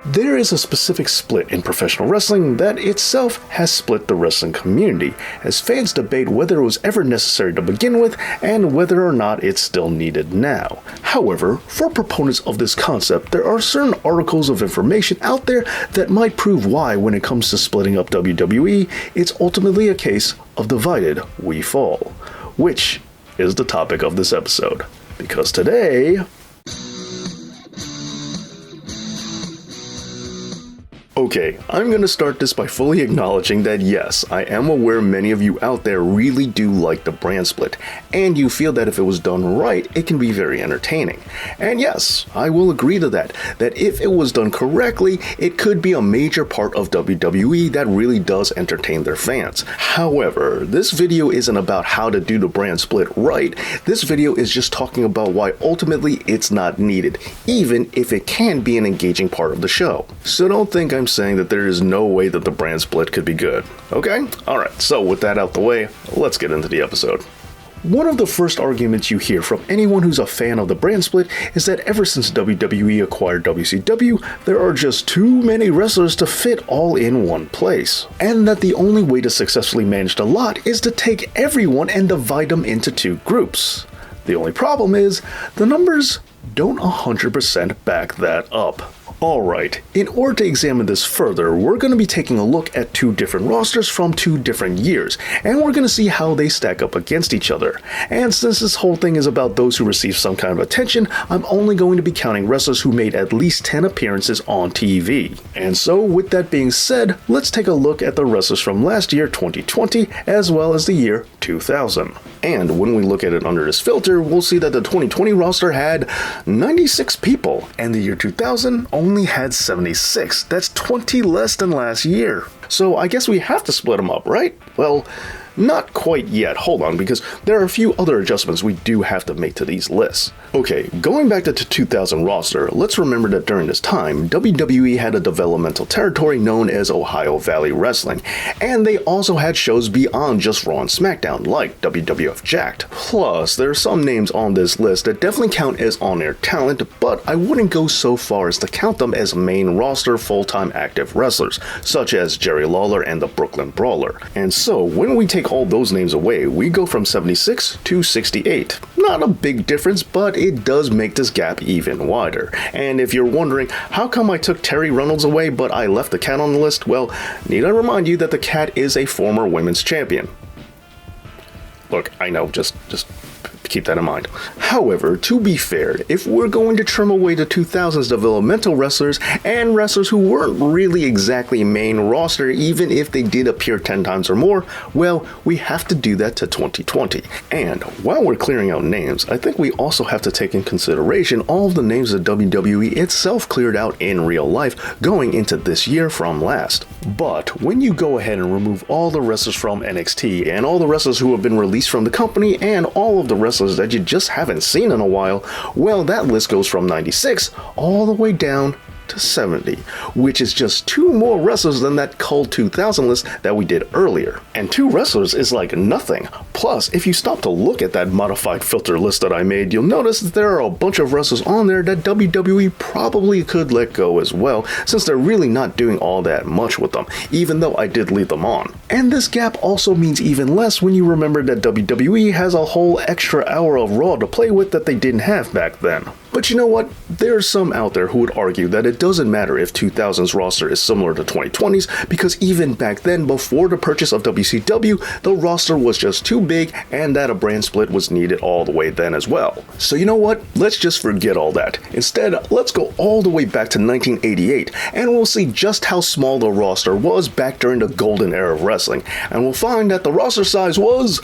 There is a specific split in professional wrestling that itself has split the wrestling community, as fans debate whether it was ever necessary to begin with and whether or not it's still needed now. However, for proponents of this concept, there are certain articles of information out there that might prove why, when it comes to splitting up WWE, it's ultimately a case of divided we fall, which is the topic of this episode. Because today... Okay, I'm going to start this by fully acknowledging that yes, I am aware many of you out there really do like the brand split, and you feel that if it was done right, it can be very entertaining. And yes, I will agree to that if it was done correctly, it could be a major part of WWE that really does entertain their fans. However, this video isn't about how to do the brand split right. This video is just talking about why ultimately it's not needed, even if it can be an engaging part of the show. So don't think I'm saying that there is no way that the brand split could be good. Okay? Alright, so with that out the way, let's get into the episode. One of the first arguments you hear from anyone who's a fan of the brand split is that ever since WWE acquired WCW, there are just too many wrestlers to fit all in one place. And that the only way to successfully manage the lot is to take everyone and divide them into two groups. The only problem is, the numbers don't 100% back that up. Alright, in order to examine this further, we're going to be taking a look at two different rosters from two different years, and we're going to see how they stack up against each other. And since this whole thing is about those who receive some kind of attention, I'm only going to be counting wrestlers who made at least 10 appearances on TV. And so, with that being said, let's take a look at the wrestlers from last year, 2020, as well as the year 2000. And when we look at it under this filter, we'll see that the 2020 roster had 96 people, and the year 2000 only had 76. That's 20 less than last year. So I guess we have to split them up, right? Well, not quite yet. Hold on, because there are a few other adjustments we do have to make to these lists. Okay, going back to the 2000 roster, let's remember that during this time, WWE had a developmental territory known as Ohio Valley Wrestling, and they also had shows beyond just Raw and SmackDown, like WWF Jacked. Plus, there are some names on this list that definitely count as on-air talent, but I wouldn't go so far as to count them as main roster full-time active wrestlers, such as Jerry Lawler and the Brooklyn Brawler. And so, when we take all those names away, we go from 76 to 68. Not a big difference, but it does make this gap even wider. And if you're wondering, how come I took Terry Reynolds away but I left the Cat on the list? Well, need I remind you that the Cat is a former women's champion. Look, I know, just keep that in mind. However, to be fair, if we're going to trim away the 2000s developmental wrestlers and wrestlers who weren't really exactly main roster, even if they did appear 10 times or more, well, we have to do that to 2020. And while we're clearing out names, I think we also have to take in consideration all of the names that WWE itself cleared out in real life going into this year from last. But when you go ahead and remove all the wrestlers from NXT and all the wrestlers who have been released from the company and all of the wrestlers that you just haven't seen in a while, well, that list goes from 96 all the way down to 70, which is just two more wrestlers than that cold 2000 list that we did earlier. And two wrestlers is like nothing. Plus, if you stop to look at that modified filter list that I made, you'll notice that there are a bunch of wrestlers on there that WWE probably could let go as well, since they're really not doing all that much with them, even though I did leave them on. And this gap also means even less when you remember that WWE has a whole extra hour of Raw to play with that they didn't have back then. But you know what? There's some out there who would argue that it doesn't matter if 2000's roster is similar to 2020's, because even back then, before the purchase of WCW, the roster was just too big and that a brand split was needed all the way then as well. So you know what? Let's just forget all that. Instead, let's go all the way back to 1988 and we'll see just how small the roster was back during the golden era of wrestling, and we'll find that the roster size was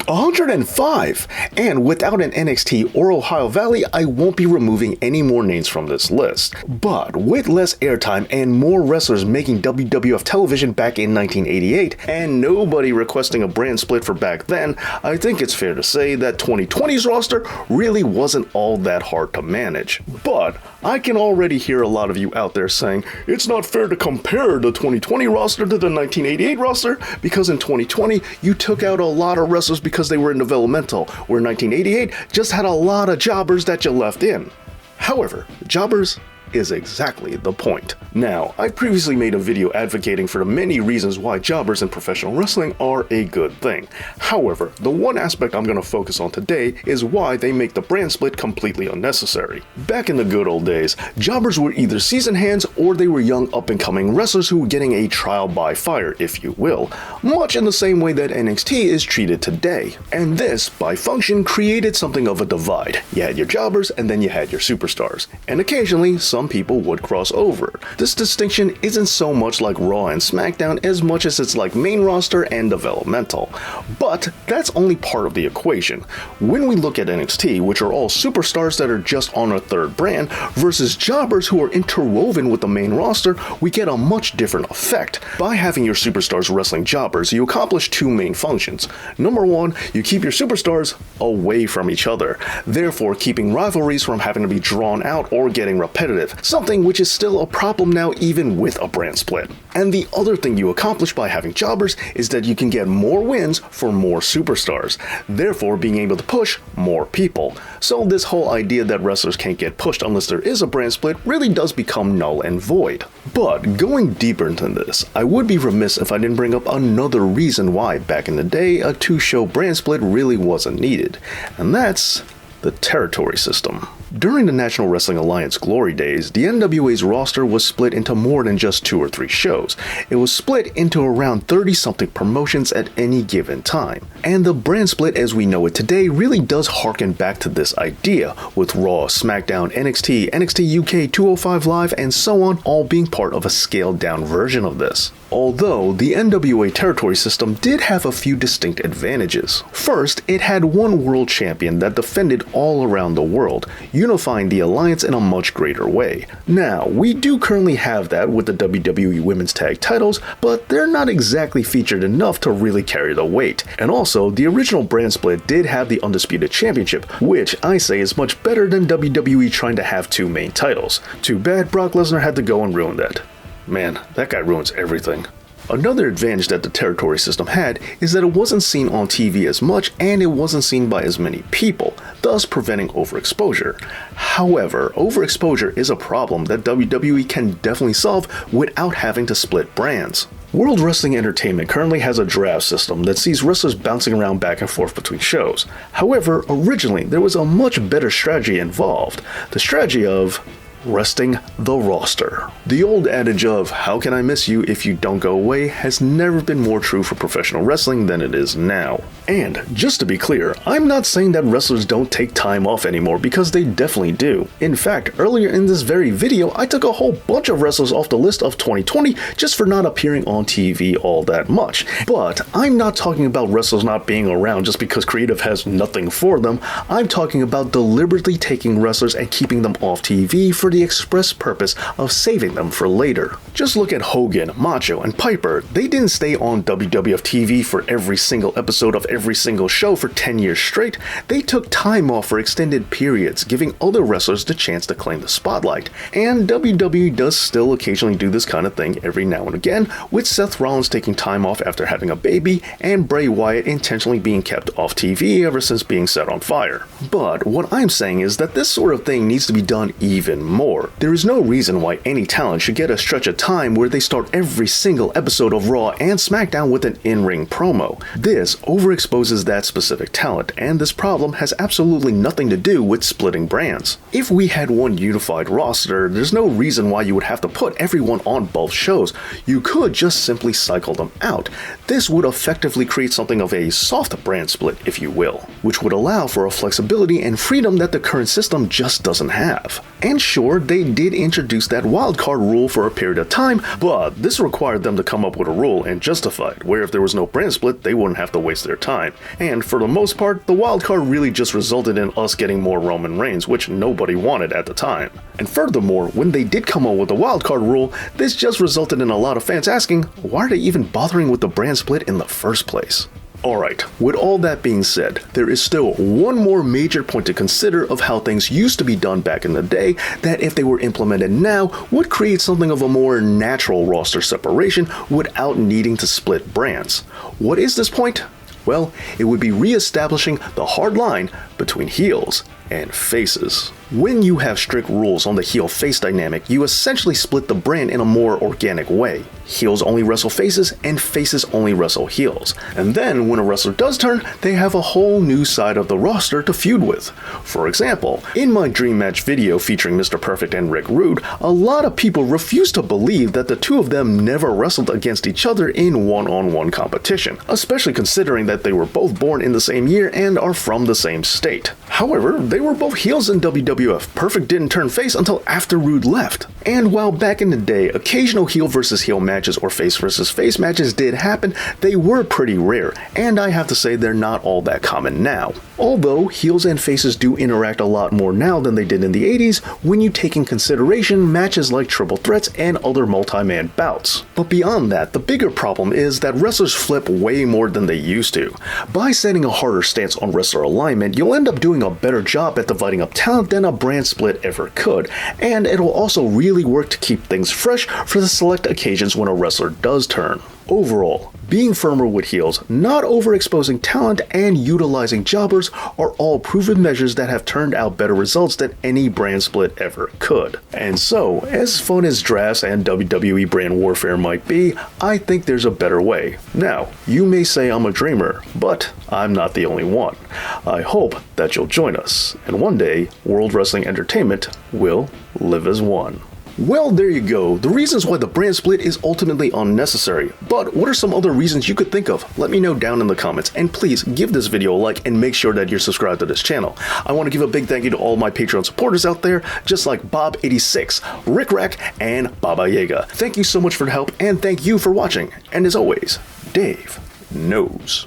105, and without an NXT or Ohio Valley, I won't be removing any more names from this list. But with less airtime and more wrestlers making WWF television back in 1988, and nobody requesting a brand split for back then, I think it's fair to say that 2020's roster really wasn't all that hard to manage. But I can already hear a lot of you out there saying, it's not fair to compare the 2020 roster to the 1988 roster, because in 2020, you took out a lot of wrestlers because they were in developmental, where 1988 just had a lot of jobbers that you left in. However, jobbers is exactly the point. Now, I previously made a video advocating for the many reasons why jobbers in professional wrestling are a good thing. However, the one aspect I'm going to focus on today is why they make the brand split completely unnecessary. Back in the good old days, jobbers were either seasoned hands or they were young up-and-coming wrestlers who were getting a trial by fire, if you will, much in the same way that NXT is treated today. And this, by function, created something of a divide. You had your jobbers and then you had your superstars, and occasionally some people would cross over. This distinction isn't so much like Raw and SmackDown as much as it's like main roster and developmental. But that's only part of the equation. When we look at NXT, which are all superstars that are just on a third brand, versus jobbers who are interwoven with the main roster, we get a much different effect. By having your superstars wrestling jobbers, you accomplish two main functions. Number one, you keep your superstars away from each other, therefore keeping rivalries from having to be drawn out or getting repetitive, something which is still a problem now even with a brand split. And the other thing you accomplish by having jobbers is that you can get more wins for more superstars, therefore being able to push more people. So this whole idea that wrestlers can't get pushed unless there is a brand split really does become null and void. But going deeper into this, I would be remiss if I didn't bring up another reason why back in the day a two-show brand split really wasn't needed, and that's the territory system. During the National Wrestling Alliance glory days, the NWA's roster was split into more than just 2 or 3 shows. It was split into around 30-something promotions at any given time. And the brand split as we know it today really does harken back to this idea, with Raw, SmackDown, NXT, NXT UK, 205 Live, and so on all being part of a scaled-down version of this. Although, the NWA territory system did have a few distinct advantages. First, it had one world champion that defended all around the world, unifying the alliance in a much greater way. Now, we do currently have that with the WWE Women's Tag titles, but they're not exactly featured enough to really carry the weight. And also, the original brand split did have the Undisputed Championship, which I say is much better than WWE trying to have 2 main titles. Too bad Brock Lesnar had to go and ruin that. Man, that guy ruins everything. Another advantage that the territory system had is that it wasn't seen on TV as much and it wasn't seen by as many people, thus preventing overexposure. However, overexposure is a problem that WWE can definitely solve without having to split brands. World Wrestling Entertainment currently has a draft system that sees wrestlers bouncing around back and forth between shows. However, originally there was a much better strategy involved, the strategy of resting the roster. The old adage of "how can I miss you if you don't go away" has never been more true for professional wrestling than it is now. And just to be clear, I'm not saying that wrestlers don't take time off anymore, because they definitely do. In fact, earlier in this very video, I took a whole bunch of wrestlers off the list of 2020 just for not appearing on TV all that much. But I'm not talking about wrestlers not being around just because creative has nothing for them. I'm talking about deliberately taking wrestlers and keeping them off TV for the express purpose of saving them for later. Just look at Hogan, Macho, and Piper. They didn't stay on WWF TV for every single episode of every single show for 10 years straight. They took time off for extended periods, giving other wrestlers the chance to claim the spotlight. And WWE does still occasionally do this kind of thing every now and again, with Seth Rollins taking time off after having a baby, and Bray Wyatt intentionally being kept off TV ever since being set on fire. But what I'm saying is that this sort of thing needs to be done even more. There is no reason why any talent should get a stretch of time where they start every single episode of Raw and SmackDown with an in-ring promo. This overexposes that specific talent, and this problem has absolutely nothing to do with splitting brands. If we had one unified roster, there's no reason why you would have to put everyone on both shows. You could just simply cycle them out. This would effectively create something of a soft brand split, if you will, which would allow for a flexibility and freedom that the current system just doesn't have. And sure, they did introduce that wildcard rule for a period of time, but this required them to come up with a rule and justify it, where if there was no brand split, they wouldn't have to waste their time. And for the most part, the wildcard really just resulted in us getting more Roman Reigns, which nobody wanted at the time. And furthermore, when they did come up with the wildcard rule, this just resulted in a lot of fans asking, why are they even bothering with the brand split in the first place? Alright, with all that being said, there is still one more major point to consider of how things used to be done back in the day that if they were implemented now would create something of a more natural roster separation without needing to split brands. What is this point? Well, it would be re-establishing the hard line between heels and faces. When you have strict rules on the heel-face dynamic, you essentially split the brand in a more organic way. Heels only wrestle faces, and faces only wrestle heels. And then, when a wrestler does turn, they have a whole new side of the roster to feud with. For example, in my Dream Match video featuring Mr. Perfect and Rick Rude, a lot of people refuse to believe that the two of them never wrestled against each other in one-on-one competition, especially considering that they were both born in the same year and are from the same state. However, they were both heels in WWF. Perfect didn't turn face until after Rude left. And while back in the day, occasional heel versus heel matches or face versus face matches did happen, they were pretty rare, and I have to say they're not all that common now. Although heels and faces do interact a lot more now than they did in the 80s when you take in consideration matches like triple threats and other multi-man bouts. But beyond that, the bigger problem is that wrestlers flip way more than they used to. By setting a harder stance on wrestler alignment, you'll end up doing a better job at dividing up talent than a brand split ever could, and it'll also really work to keep things fresh for the select occasions when a wrestler does turn. Overall, being firmer with heels, not overexposing talent, and utilizing jobbers are all proven measures that have turned out better results than any brand split ever could. And so, as fun as drafts and WWE brand warfare might be, I think there's a better way. Now, you may say I'm a dreamer, but I'm not the only one. I hope that you'll join us, and one day, World Wrestling Entertainment will live as one. Well, there you go, the reasons why the brand split is ultimately unnecessary. But what are some other reasons you could think of? Let me know down in the comments, and please give this video a like and make sure that you're subscribed to this channel. I want to give a big thank you to all my Patreon supporters out there, just like Bob86, Rick Rack, and Baba Yaga. Thank you so much for the help, and thank you for watching. And as always, Dave knows.